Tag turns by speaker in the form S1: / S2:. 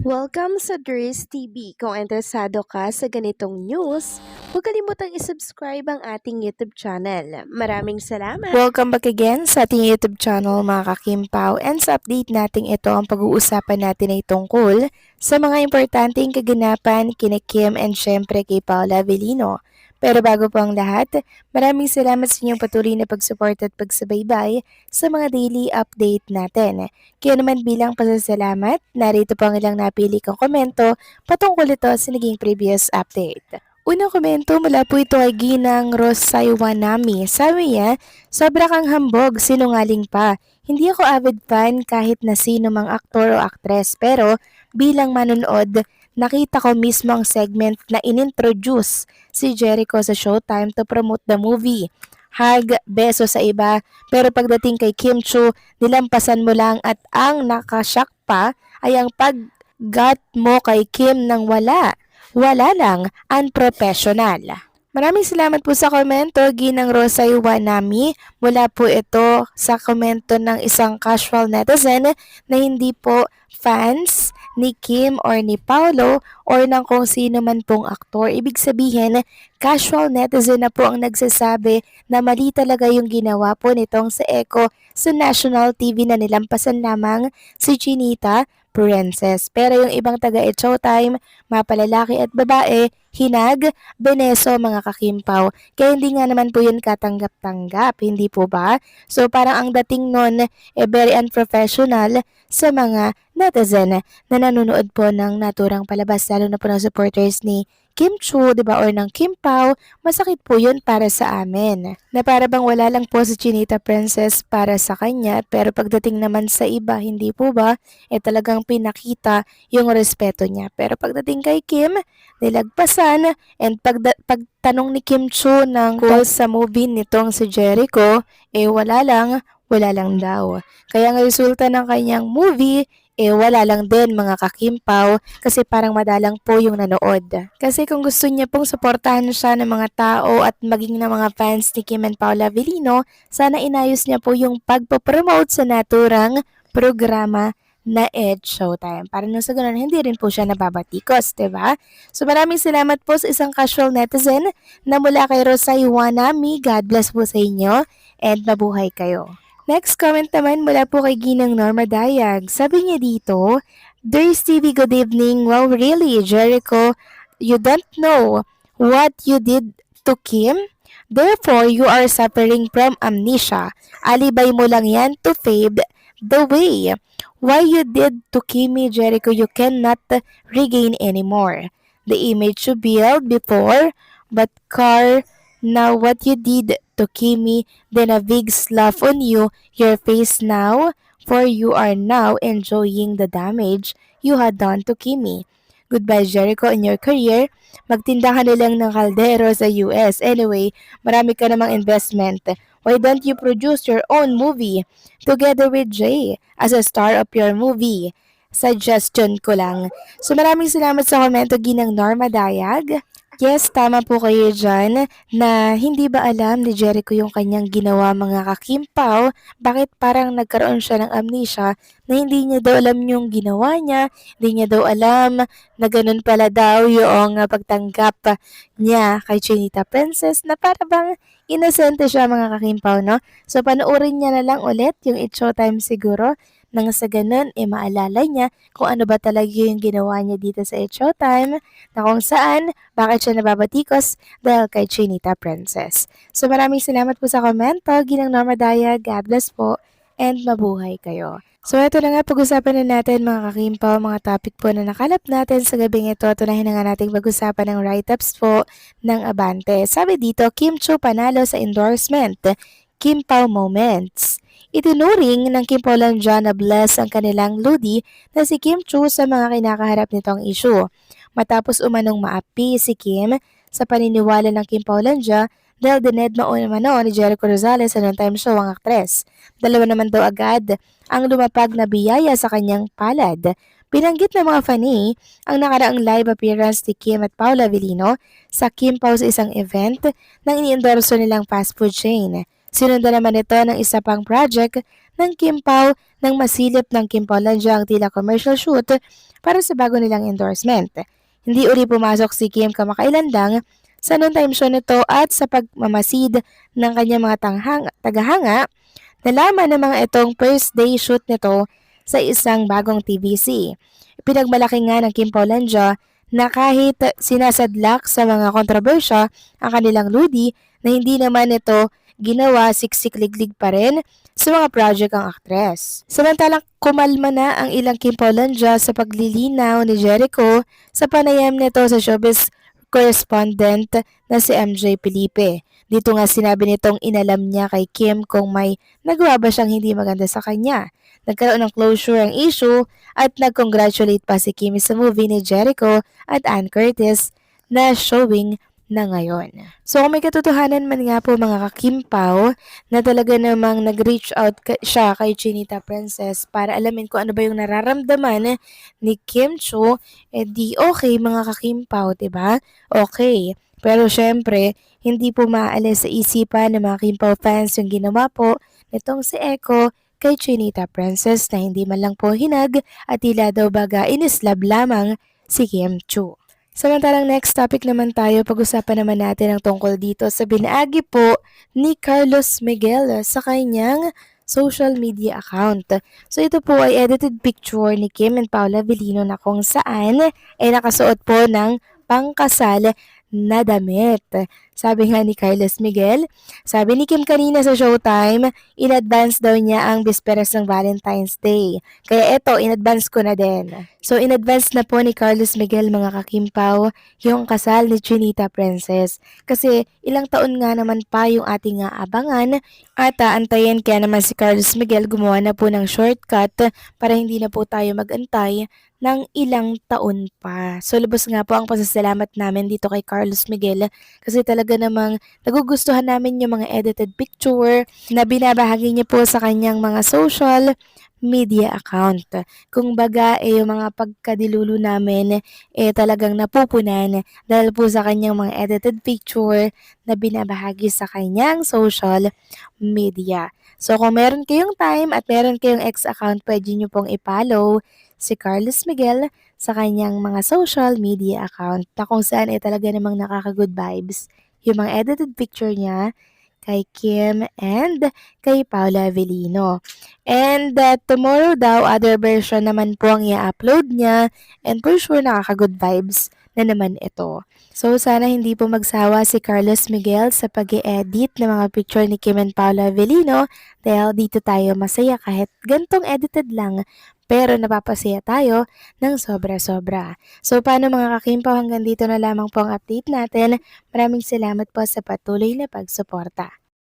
S1: Welcome sa Dries TV. Kung interesado ka sa ganitong news, huwag kalimutang isubscribe ang ating YouTube channel. Maraming salamat!
S2: Welcome back again sa ating YouTube channel mga kakimpaw, and sa update natin ito ang pag-uusapan natin ay tungkol sa mga importanteng kaganapan kina Kim and syempre kay Paula Avellino. Pero bago po ang lahat, maraming salamat sa inyong patuloy na pag-support at pagsubaybay sa mga daily update natin. Kaya naman bilang pasasalamat, narito po ang ilang napili kong komento patungkol ito sa naging previous update. Unang komento mula po ito kay Ginang Rosaywanami. Sabi niya, sobra kang hambog, sinungaling pa. Hindi ako avid fan kahit na sino mang aktor o aktres, pero bilang manonood, nakita ko mismo ang segment na inintroduce si Jericho sa Showtime to promote the movie. Hug, beso sa iba, pero pagdating kay Kim Chu, nilampasan mo lang at ang nakashock pa ay ang pag-got mo kay Kim nang wala. Wala lang, unprofessional. Maraming salamat po sa komento, Ginang Rosay Wanami. Mula po ito sa komento ng isang casual netizen na hindi po fans ni Kim or ni Paolo or ng kung sino man pong aktor. Ibig sabihin, casual netizen na po ang nagsasabi na mali talaga yung ginawa po nitong sa Echo sa National TV na nilampasan lamang si Chinita Princess. Pero yung ibang taga-Showtime, mapalalaki at babae, hinag, beneso mga kakimpaw. Kaya hindi nga naman po yun katanggap-tanggap, hindi po ba? So parang ang dating nun, very unprofessional sa mga netizen na nanonood po ng naturang palabas, lalo na po ng supporters ni Kim Chu, di ba, or ng Kim Pao. Masakit po yun para sa amin. Na para bang wala lang po si Chinita Princess para sa kanya, pero pagdating naman sa iba, hindi po ba, talagang pinakita yung respeto niya. Pero pagdating kay Kim, nilagpasan, and pagtanong ni Kim Chu ng cool sa movie nitong si Jericho, wala lang daw. Kaya ang resulta ng kanyang movie, wala lang din mga kakimpaw, kasi parang madalang po yung nanood. Kasi kung gusto niya pong suportahan siya ng mga tao at maging ng mga fans ni Kim and Paula Avellino, sana inayos niya po yung pagpapromote sa naturang programa na Showtime. Para nung sa ganun, hindi rin po siya nababatikos, diba? So maraming salamat po sa isang casual netizen na mula kay Rosay Wanami. God bless po sa inyo and mabuhay kayo. Next comment naman mula po kay Ginang Norma Dayag. Sabi niya dito, Dries TV, good evening. Wow, really, Jericho, you don't know what you did to Kim? Therefore, you are suffering from amnesia. Alibay mo lang yan to fade the way. Why you did to Kimi, Jericho, you cannot regain anymore. The image you built before, but now what you did to Kimi, then a big slap on you, your face now, for you are now enjoying the damage you had done to Kimi. Goodbye Jericho in your career. Magtinda ka na lang ng kaldero sa US. Anyway, marami ka namang investment. Why don't you produce your own movie together with Jay as a star of your movie? Suggestion ko lang. So maraming salamat sa komento, Ginang Norma Dayag. Yes, tama po kayo dyan na hindi ba alam ni Jericho yung kanyang ginawa mga kakimpaw? Bakit parang nagkaroon siya ng amnesia na hindi niya daw alam yung ginawa niya, hindi niya daw alam na ganun pala daw yung pagtanggap niya kay Chinita Princess, na para bang inosente siya mga kakimpaw, no? So panoorin niya na lang ulit yung It's Showtime siguro, nang sa ganun, maalala niya kung ano ba talaga yung ginawa niya dito sa It's Showtime, na kung saan, bakit siya nababatikos dahil kay Chinita Princess. So maraming salamat po sa komento, Ginang Norma Daya, God bless po, and mabuhay kayo. So ito na nga, pag-usapan na natin mga kakimpaw, mga topic po na nakalap natin sa gabing ito. Tunahin na nga nating pag-usapan ng write-ups po ng Abante. Sabi dito, Kim Chu panalo sa endorsement, Kim Pao moments. Itinuring ng Kim Polandia na bless ang kanilang ludi na si Kim Chu sa mga kinakaharap nitong issue. Matapos umanong maapi si Kim sa paniniwala ng Kim Polandia dahil dinedma umano ni Jericho Rosales sa noontime show ang aktres. Dalawa naman daw agad ang lumapag na biyaya sa kanyang palad. Binanggit ng mga fani ang nakaraang live appearance ni Kim at Paula Avellino sa Kim Pao sa isang event ng iniendorso nilang fast food chain. Sinundan naman ito ng isa pang project ng Kim Pao nang masilip ng Kim Polandia ang tila commercial shoot para sa bago nilang endorsement. Hindi uli pumasok si Kim kamakailan lang sa noontime show nito at sa pagmamasid ng kanyang mga tagahanga, nalaman ng mga itong first day shoot nito sa isang bagong TVC. Pinagmalaki nga ng Kim Paulandia na kahit sinasadlak sa mga kontrobersya ang kanilang ludi na hindi naman ito ginawa siksik-liglig pa rin sa mga project ang aktres. Samantalang kumalma na ang ilang Kim Paulandia sa paglilinaw ni Jericho sa panayam nito sa showbiz correspondent na si MJ Felipe. Dito nga sinabi nitong inalam niya kay Kim kung may nagawa ba siyang hindi maganda sa kanya. Nagkaroon ng closure ang issue at nag-congratulate pa si Kim sa movie ni Jericho at Ann Curtis na showing na ngayon. So kung may katotohanan man nga po mga kakimpaw na talaga namang nag-reach out siya kay Chinita Princess para alamin kung ano ba yung nararamdaman ni Kim Cho, di okay mga kakimpaw, diba? Okay. Pero syempre, hindi po maaalis sa isipan ng mga Kimpaw fans yung ginawa po nitong si Echo kay Chinita Princess na hindi man lang po hinag at tila daw baga inislab lamang si Kim Cho. Samantalang next topic naman tayo, pag-usapan naman natin ang tungkol dito sa binaagi po ni Carlos Miguel sa kanyang social media account. So ito po ay edited picture ni Kim and Paula Avellino na kung saan ay nakasuot po ng pangkasal na damit. Sabi nga ni Carlos Miguel, sabi ni Kim kanina sa Showtime, in advance daw niya ang bisperas ng Valentine's Day. Kaya eto, in advance ko na din. So in advance na po ni Carlos Miguel mga kakimpaw yung kasal ni Chinita Princess. Kasi ilang taon nga naman pa yung ating abangan at antayin kaya naman si Carlos Miguel gumawa na po ng shortcut para hindi na po tayo magantay ng ilang taon pa. So lubos nga po ang pasasalamat namin dito kay Carlos Miguel kasi talaga namang nagugustuhan namin yung mga edited picture na binabahagi niya po sa kanyang mga social media account. Kung baga yung mga pagkadilulo namin talagang napupunan dahil po sa kanyang mga edited picture na binabahagi sa kanyang social media. So kung meron kayong time at meron kayong ex account, pwede nyo pong i-follow si Carlos Miguel sa kanyang mga social media account na kung saan talaga namang nakaka-good vibes yung mga edited picture niya kay Kim and kay Paula Avellino. And tomorrow daw, other version naman po ang i-upload niya and for sure nakaka-good vibes na naman ito. So sana hindi po magsawa si Carlos Miguel sa pag-i-edit ng mga picture ni Kim and Paula Avellino dahil dito tayo masaya kahit gantong edited lang pero napapasaya tayo ng sobra-sobra. So paano mga kakimpaw, hanggang dito na lamang po ang update natin. Maraming salamat po sa patuloy na pagsuporta.